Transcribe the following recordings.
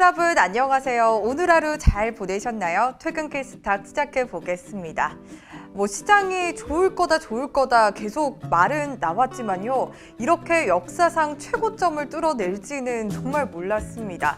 여러분 안녕하세요. 오늘 하루 잘 보내셨나요? 퇴근길 스탁 시작해 보겠습니다. 시장이 좋을 거다 계속 말은 나왔지만요. 이렇게 역사상 최고점을 뚫어낼지는 정말 몰랐습니다.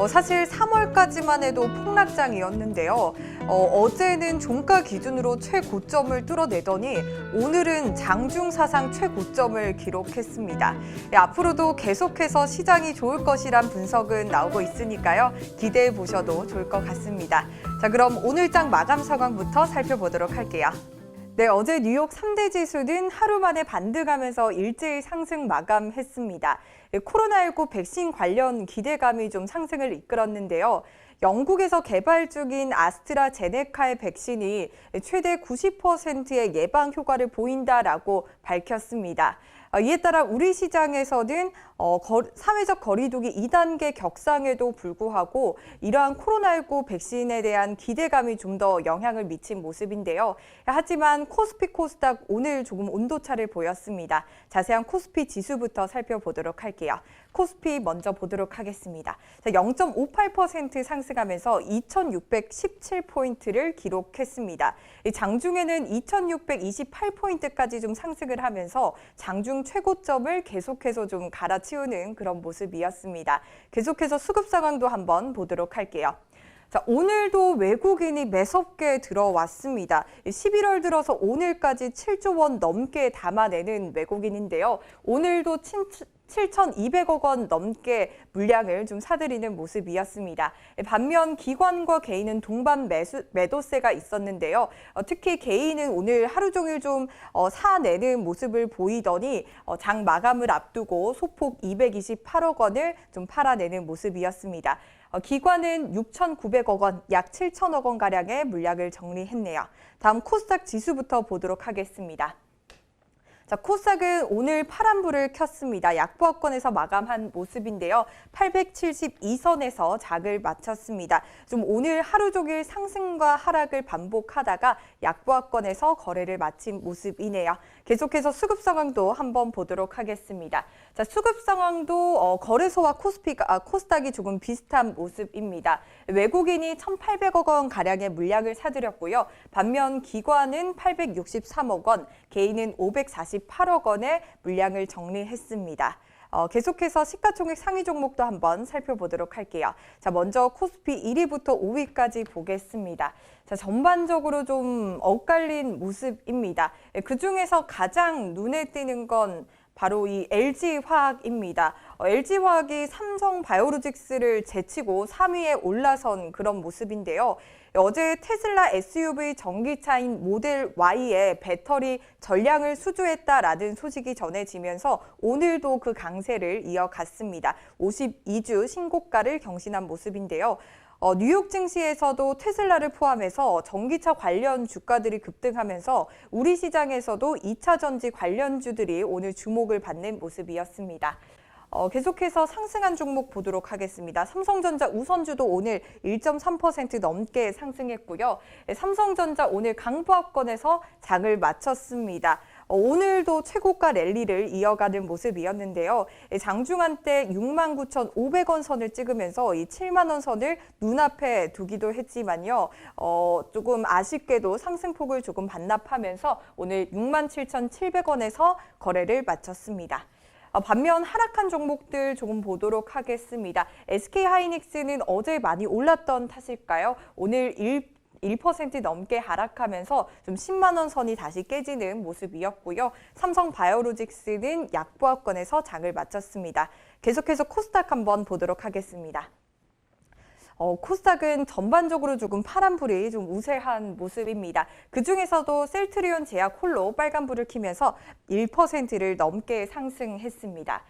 사실 3월까지만 해도 폭락장이었는데요. 어제는 종가 기준으로 최고점을 뚫어내더니 오늘은 장중 사상 최고점을 기록했습니다. 앞으로도 계속해서 시장이 좋을 것이란 분석은 나오고 있으니까요. 기대해 보셔도 좋을 것 같습니다. 자, 그럼 오늘장 마감 상황부터 살펴보도록 할게요. 네, 어제 뉴욕 3대 지수는 하루 만에 반등하면서 일제히 상승 마감했습니다. 코로나19 백신 관련 기대감이 좀 상승을 이끌었는데요. 영국에서 개발 중인 아스트라제네카의 백신이 최대 90%의 예방 효과를 보인다라고 밝혔습니다. 이에 따라 우리 시장에서는 사회적 거리두기 2단계 격상에도 불구하고 이러한 코로나19 백신에 대한 기대감이 좀 더 영향을 미친 모습인데요. 하지만 코스피 코스닥 오늘 조금 온도차를 보였습니다. 자세한 코스피 지수부터 살펴보도록 할게요. 코스피 먼저 보도록 하겠습니다. 0.58% 상승하면서 2,617포인트를 기록했습니다. 장중에는 2,628포인트까지 좀 상승을 하면서 장중 최고점을 계속해서 좀 갈아치우는 그런 모습이었습니다. 계속해서 수급 상황도 한번 보도록 할게요. 자, 오늘도 외국인이 매섭게 들어왔습니다. 11월 들어서 오늘까지 7조 원 넘게 담아내는 외국인인데요. 오늘도 7,200억 원 넘게 물량을 좀 사들이는 모습이었습니다. 반면 기관과 개인은 동반 매도세가 있었는데요. 특히 개인은 오늘 하루 종일 좀 사내는 모습을 보이더니 장 마감을 앞두고 소폭 228억 원을 좀 팔아내는 모습이었습니다. 기관은 6,900억 원, 약 7천억 원가량의 물량을 정리했네요. 다음 코스닥 지수부터 보도록 하겠습니다. 자, 코스닥은 오늘 파란불을 켰습니다. 약보합권에서 마감한 모습인데요. 872선에서 장을 마쳤습니다. 좀 오늘 하루 종일 상승과 하락을 반복하다가 약보합권에서 거래를 마친 모습이네요. 계속해서 수급 상황도 한번 보도록 하겠습니다. 자, 수급 상황도 거래소와 코스닥이 조금 비슷한 모습입니다. 외국인이 1,800억 원 가량의 물량을 사들였고요. 반면 기관은 863억 원, 개인은 548억 원의 물량을 정리했습니다. 계속해서 시가총액 상위 종목도 한번 살펴보도록 할게요. 자, 먼저 코스피 1위부터 5위까지 보겠습니다. 자, 전반적으로 좀 엇갈린 모습입니다. 그중에서 가장 눈에 띄는 건 바로 이 LG화학입니다. LG화학이 삼성바이오로직스를 제치고 3위에 올라선 그런 모습인데요. 어제 테슬라 SUV 전기차인 모델 Y의 배터리 전량을 수주했다라는 소식이 전해지면서 오늘도 그 강세를 이어갔습니다. 52주 신고가를 경신한 모습인데요. 뉴욕 증시에서도 테슬라를 포함해서 전기차 관련 주가들이 급등하면서 우리 시장에서도 2차 전지 관련주들이 오늘 주목을 받는 모습이었습니다. 계속해서 상승한 종목 보도록 하겠습니다. 삼성전자 우선주도 오늘 1.3% 넘게 상승했고요. 삼성전자 오늘 강보합권에서 장을 마쳤습니다. 오늘도 최고가 랠리를 이어가는 모습이었는데요. 장중한 때 69,500원 선을 찍으면서 이 7만 원 선을 눈앞에 두기도 했지만요. 조금 아쉽게도 상승폭을 조금 반납하면서 오늘 67,700원에서 거래를 마쳤습니다. 반면 하락한 종목들 조금 보도록 하겠습니다. SK하이닉스는 어제 많이 올랐던 탓일까요? 오늘 1% 넘게 하락하면서 좀 10만 원 선이 다시 깨지는 모습이었고요. 삼성바이오로직스는 약보합권에서 장을 마쳤습니다. 계속해서 코스닥 한번 보도록 하겠습니다. 코스닥은 전반적으로 조금 파란불이 좀 우세한 모습입니다. 그중에서도 셀트리온 제약 홀로 빨간불을 켜면서 1%를 넘게 상승했습니다.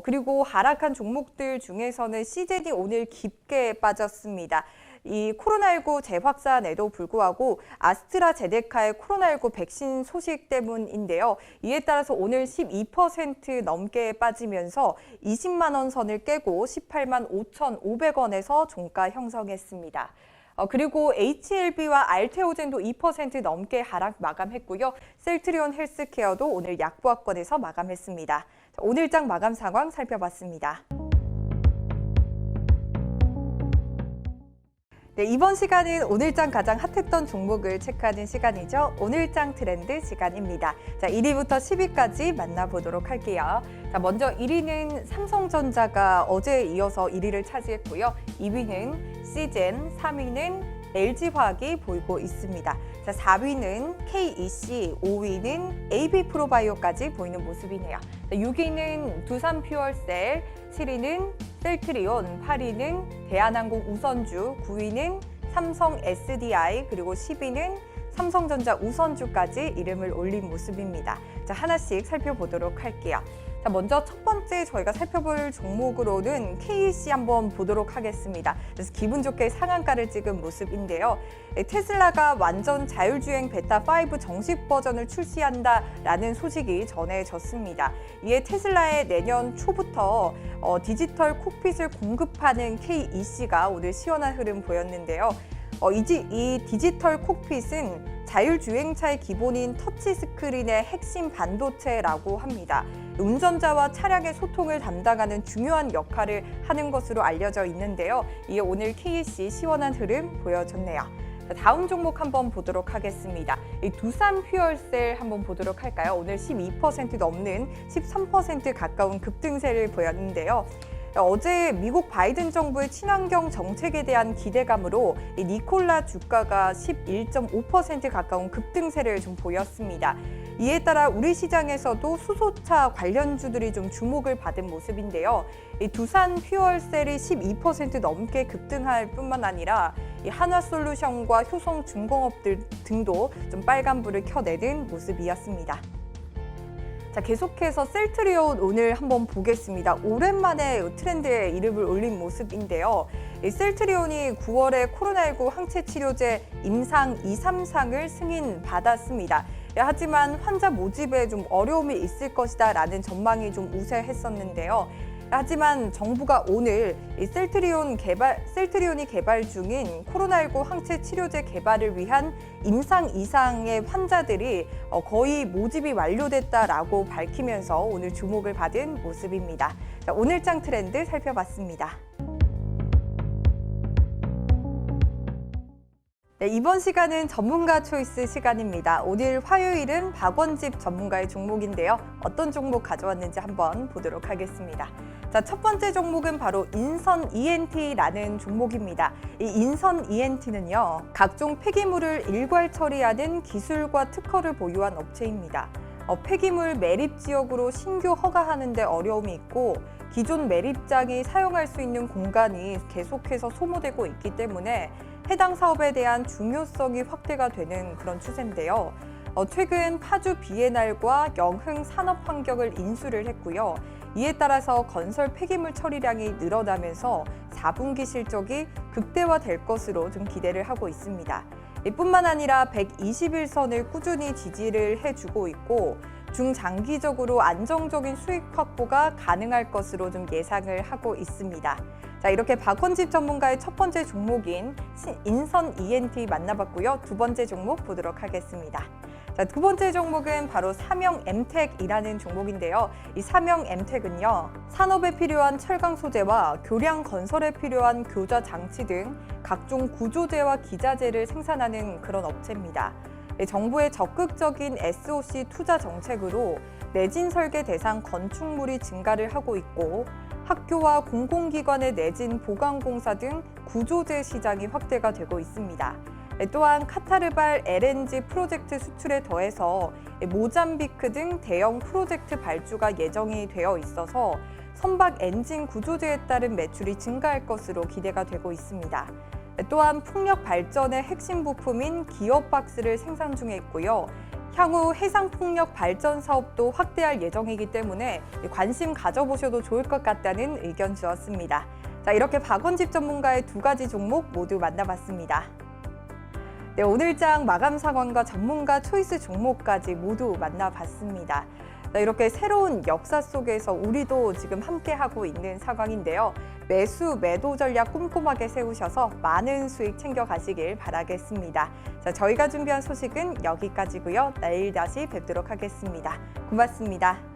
그리고 하락한 종목들 중에서는 시젠이 오늘 깊게 빠졌습니다. 이 코로나19 재확산에도 불구하고 아스트라제네카의 코로나19 백신 소식 때문인데요. 이에 따라서 오늘 12% 넘게 빠지면서 20만 원 선을 깨고 18만 5,500원에서 종가 형성했습니다. 그리고 HLB와 알테오젠도 2% 넘게 하락 마감했고요. 셀트리온 헬스케어도 오늘 약보합권에서 마감했습니다. 오늘장 마감 상황 살펴봤습니다. 네, 이번 시간은 오늘장 가장 핫했던 종목을 체크하는 시간이죠. 오늘장 트렌드 시간입니다. 자, 1위부터 10위까지 만나보도록 할게요. 자, 먼저 1위는 삼성전자가 어제에 이어서 1위를 차지했고요. 2위는 시젠, 3위는 LG화학이 보이고 있습니다. 자, 4위는 KEC, 5위는 AB프로바이오까지 보이는 모습이네요. 자, 6위는 두산퓨얼셀, 7위는 셀트리온, 8위는 대한항공 우선주, 9위는 삼성 SDI, 그리고 10위는 삼성전자 우선주까지 이름을 올린 모습입니다. 자, 하나씩 살펴보도록 할게요. 자, 먼저 첫 번째 저희가 살펴볼 종목으로는 KEC 한번 보도록 하겠습니다. 그래서 기분 좋게 상한가를 찍은 모습인데요. 테슬라가 완전 자율주행 베타5 정식 버전을 출시한다라는 소식이 전해졌습니다. 이에 테슬라의 내년 초부터 디지털 콕핏을 공급하는 KEC가 오늘 시원한 흐름 보였는데요. 이 디지털 콕핏은 자율주행차의 기본인 터치스크린의 핵심 반도체라고 합니다. 운전자와 차량의 소통을 담당하는 중요한 역할을 하는 것으로 알려져 있는데요. 이에 오늘 KEC 시원한 흐름 보여줬네요. 다음 종목 한번 보도록 하겠습니다. 이 두산퓨얼셀 한번 보도록 할까요? 오늘 12% 넘는 13% 가까운 급등세를 보였는데요. 어제 미국 바이든 정부의 친환경 정책에 대한 기대감으로 이 니콜라 주가가 11.5% 가까운 급등세를 좀 보였습니다. 이에 따라 우리 시장에서도 수소차 관련주들이 좀 주목을 받은 모습인데요. 이 두산퓨얼셀이 12% 넘게 급등할 뿐만 아니라 이 한화솔루션과 효성중공업들 등도 좀 빨간불을 켜내는 모습이었습니다. 자, 계속해서 셀트리온 오늘 한번 보겠습니다. 오랜만에 트렌드에 이름을 올린 모습인데요. 이 셀트리온이 9월에 코로나19 항체 치료제 임상 2, 3상을 승인받았습니다. 하지만 환자 모집에 좀 어려움이 있을 것이다 라는 전망이 좀 우세했었는데요. 하지만 정부가 오늘 이 셀트리온이 개발 중인 코로나19 항체 치료제 개발을 위한 임상 이상의 환자들이 거의 모집이 완료됐다라고 밝히면서 오늘 주목을 받은 모습입니다. 자, 오늘장 트렌드 살펴봤습니다. 네, 이번 시간은 전문가 초이스 시간입니다. 오늘 화요일은 박원집 전문가의 종목인데요. 어떤 종목 가져왔는지 한번 보도록 하겠습니다. 자, 첫 번째 종목은 바로 인선 ENT라는 종목입니다. 이 인선 ENT는요, 각종 폐기물을 일괄 처리하는 기술과 특허를 보유한 업체입니다. 폐기물 매립 지역으로 신규 허가하는 데 어려움이 있고 기존 매립장이 사용할 수 있는 공간이 계속해서 소모되고 있기 때문에 해당 사업에 대한 중요성이 확대가 되는 그런 추세인데요. 최근 파주 비에날과 영흥 산업환경을 인수를 했고요. 이에 따라서 건설 폐기물 처리량이 늘어나면서 4분기 실적이 극대화될 것으로 좀 기대를 하고 있습니다. 이뿐만 아니라 121선을 꾸준히 지지를 해주고 있고 중장기적으로 안정적인 수익 확보가 가능할 것으로 좀 예상을 하고 있습니다. 자, 이렇게 박원집 전문가의 첫 번째 종목인 인선 ENT 만나봤고요. 두 번째 종목 보도록 하겠습니다. 자, 두 번째 종목은 바로 삼영엠텍이라는 종목인데요. 이 삼영엠텍은요, 산업에 필요한 철강 소재와 교량 건설에 필요한 교자 장치 등 각종 구조재와 기자재를 생산하는 그런 업체입니다. 정부의 적극적인 SOC 투자 정책으로 내진 설계 대상 건축물이 증가를 하고 있고 학교와 공공기관의 내진 보강공사 등 구조재 시장이 확대가 되고 있습니다. 또한 카타르발 LNG 프로젝트 수출에 더해서 모잠비크 등 대형 프로젝트 발주가 예정이 되어 있어서 선박 엔진 구조재에 따른 매출이 증가할 것으로 기대가 되고 있습니다. 또한 풍력 발전의 핵심 부품인 기어박스를 생산 중에 있고요. 향후 해상풍력 발전 사업도 확대할 예정이기 때문에 관심 가져보셔도 좋을 것 같다는 의견 주었습니다. 자, 이렇게 박원집 전문가의 두 가지 종목 모두 만나봤습니다. 네, 오늘장 마감 상황과 전문가 초이스 종목까지 모두 만나봤습니다. 이렇게 새로운 역사 속에서 우리도 지금 함께하고 있는 상황인데요. 매수, 매도 전략 꼼꼼하게 세우셔서 많은 수익 챙겨가시길 바라겠습니다. 자, 저희가 준비한 소식은 여기까지고요. 내일 다시 뵙도록 하겠습니다. 고맙습니다.